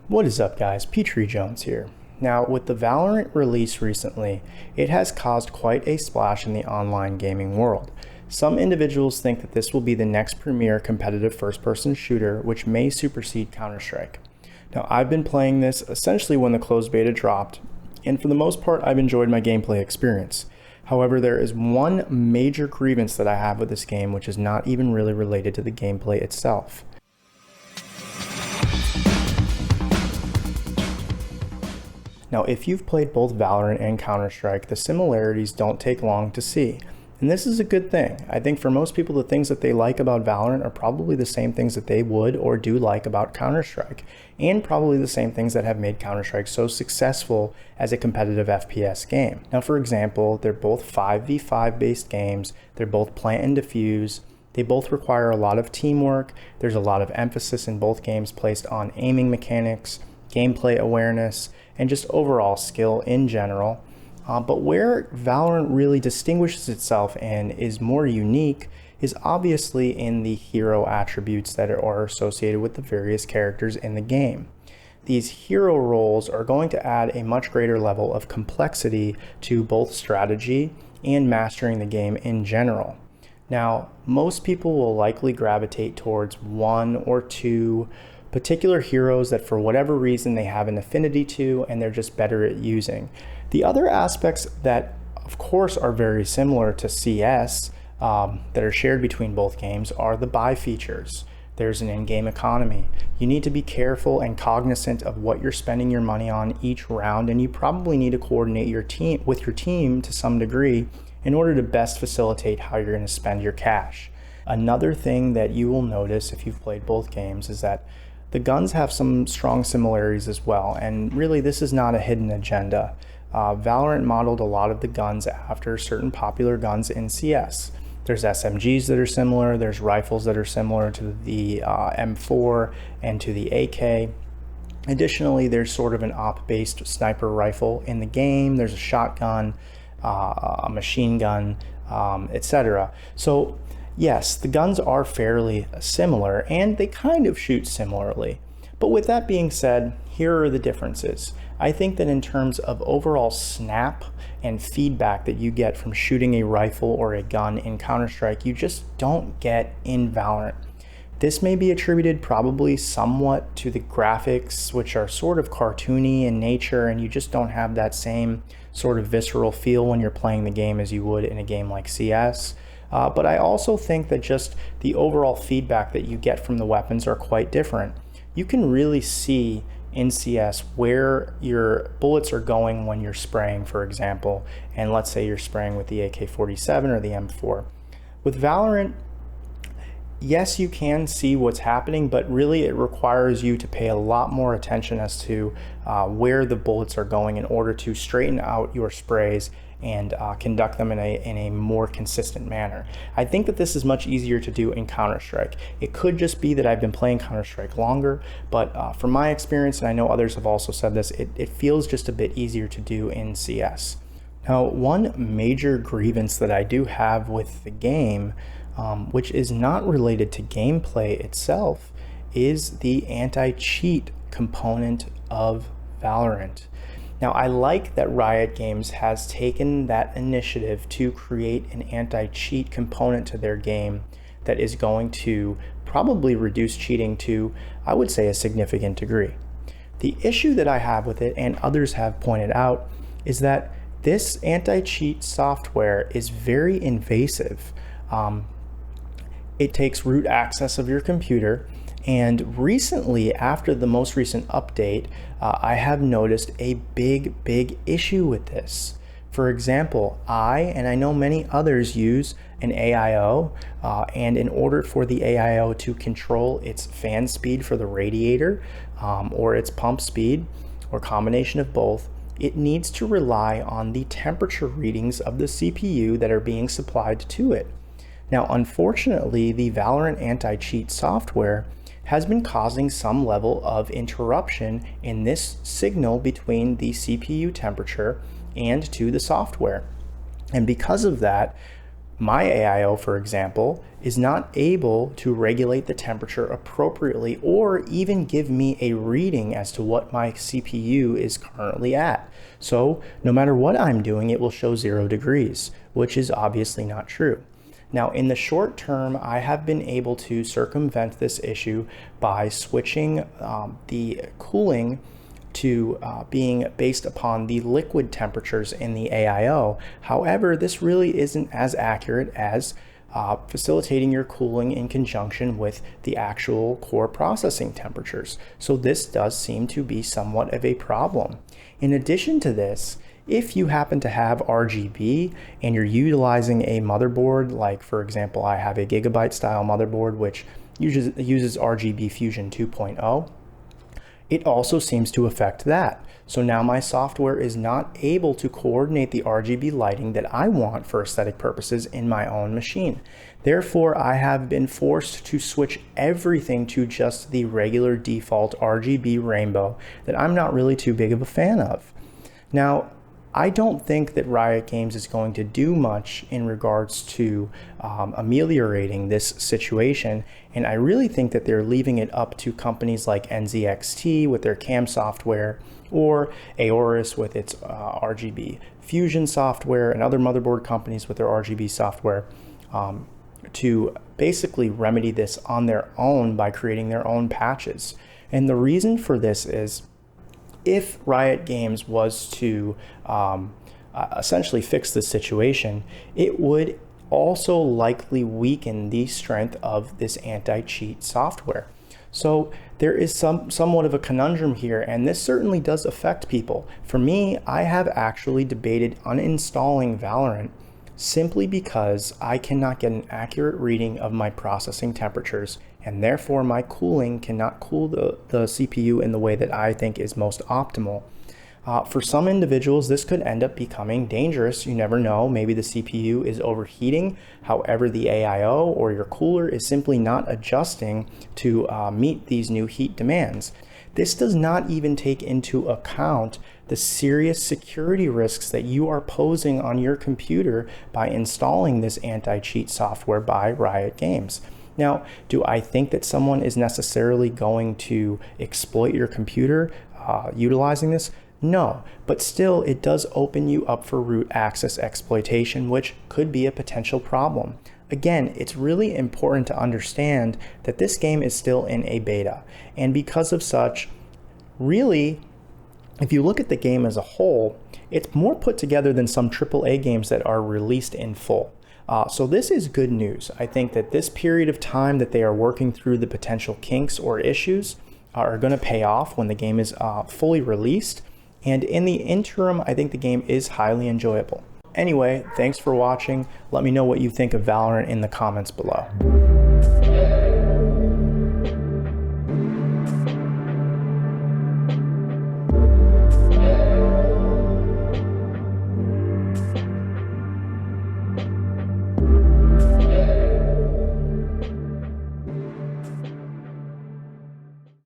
What is up, guys? Petrie Jones here. Now, with the Valorant release recently, it has caused quite a splash in the online gaming world. Some individuals think that this will be the next premier competitive first-person shooter, which may supersede Counter-Strike. Now, I've been playing this essentially when the closed beta dropped, and for the most part, I've enjoyed my gameplay experience. However, there is one major grievance that I have with this game, which is not even really related to the gameplay itself. Now, if you've played both Valorant and Counter-Strike, the similarities don't take long to see. And this is a good thing. I think for most people, the things that they like about Valorant are probably the same things that they would or do like about Counter-Strike, and probably the same things that have made Counter-Strike so successful as a competitive FPS game. Now, for example, they're both 5v5 based games, they're both plant and defuse, they both require a lot of teamwork, there's a lot of emphasis in both games placed on aiming mechanics, gameplay awareness, and just overall skill in general. But where Valorant really distinguishes itself and is more unique is obviously in the hero attributes that are associated with the various characters in the game. These hero roles are going to add a much greater level of complexity to both strategy and mastering the game in general. Now, most people will likely gravitate towards one or two particular heroes that for whatever reason they have an affinity to and they're just better at using. The other aspects that of course are very similar to CS that are shared between both games are the buy features. There's an in-game economy. You need to be careful and cognizant of what you're spending your money on each round, and you probably need to coordinate your team with your team to some degree in order to best facilitate how you're going to spend your cash. Another thing that you will notice if you've played both games is that the guns have some strong similarities as well, and really this is not a hidden agenda. Valorant modeled a lot of the guns after certain popular guns in CS. There's SMGs that are similar, there's rifles that are similar to the M4 and to the AK. Additionally, there's sort of an op-based sniper rifle in the game, there's a shotgun, a machine gun, etc. So yes, the guns are fairly similar and they kind of shoot similarly. But with that being said, here are the differences. I think that in terms of overall snap and feedback that you get from shooting a rifle or a gun in Counter-Strike, you just don't get in Valorant. This may be attributed probably somewhat to the graphics, which are sort of cartoony in nature, and you just don't have that same sort of visceral feel when you're playing the game as you would in a game like CS. But I also think that just the overall feedback that you get from the weapons are quite different. You can really see in CS where your bullets are going when you're spraying, for example, and let's say you're spraying with the AK-47 or the M4. With Valorant, yes, you can see what's happening, but really it requires you to pay a lot more attention as to where the bullets are going in order to straighten out your sprays and conduct them in a more consistent manner. I think that this is much easier to do in Counter-Strike. It could just be that I've been playing Counter-Strike longer, but from my experience, and I know others have also said this, it feels just a bit easier to do in CS. Now, one major grievance that I do have with the game, which is not related to gameplay itself, is the anti-cheat component of Valorant. Now, I like that Riot Games has taken that initiative to create an anti-cheat component to their game that is going to probably reduce cheating to, I would say, a significant degree. The issue that I have with it, and others have pointed out, is that this anti-cheat software is very invasive. It takes root access of your computer, and recently, after the most recent update, I have noticed a big issue with this. For example, and I know many others use an AIO, and in order for the AIO to control its fan speed for the radiator, or its pump speed, or combination of both, it needs to rely on the temperature readings of the CPU that are being supplied to it. Now, unfortunately, the Valorant anti-cheat software has been causing some level of interruption in this signal between the CPU temperature and to the software. And because of that, My AIO, for example, is not able to regulate the temperature appropriately or even give me a reading as to what my CPU is currently at. So no matter what I'm doing, it will show 0 degrees, which is obviously not true. Now, in the short term, I have been able to circumvent this issue by switching the cooling to being based upon the liquid temperatures in the AIO. However, this really isn't as accurate as facilitating your cooling in conjunction with the actual core processing temperatures. So this does seem to be somewhat of a problem. In addition to this, if you happen to have RGB and you're utilizing a motherboard, like for example, I have a Gigabyte style motherboard which uses RGB Fusion 2.0, it also seems to affect that. So now my software is not able to coordinate the RGB lighting that I want for aesthetic purposes in my own machine. Therefore, I have been forced to switch everything to just the regular default RGB rainbow that I'm not really too big of a fan of. Now, I don't think that Riot Games is going to do much in regards to ameliorating this situation, and I really think that they're leaving it up to companies like NZXT with their CAM software, or Aorus with its RGB Fusion software, and other motherboard companies with their RGB software to basically remedy this on their own by creating their own patches. And the reason for this is, if Riot Games was to essentially fix this situation, it would also likely weaken the strength of this anti-cheat software. So there is somewhat of a conundrum here, and this certainly does affect people. For me, I have actually debated uninstalling Valorant simply because I cannot get an accurate reading of my processing temperatures, and therefore my cooling cannot cool the CPU in the way that I think is most optimal. For some individuals, this could end up becoming dangerous. You never know. Maybe the CPU is overheating. However, the AIO or your cooler is simply not adjusting to meet these new heat demands. This does not even take into account the serious security risks that you are posing on your computer by installing this anti-cheat software by Riot Games. Now, do I think that someone is necessarily going to exploit your computer utilizing this? No, but still it does open you up for root access exploitation, which could be a potential problem. Again, it's really important to understand that this game is still in a beta, and because of such, really, if you look at the game as a whole, it's more put together than some AAA games that are released in full. So this is good news. I think that this period of time that they are working through the potential kinks or issues are going to pay off when the game is fully released. And in the interim, I think the game is highly enjoyable. Anyway, thanks for watching. Let me know what you think of Valorant in the comments below.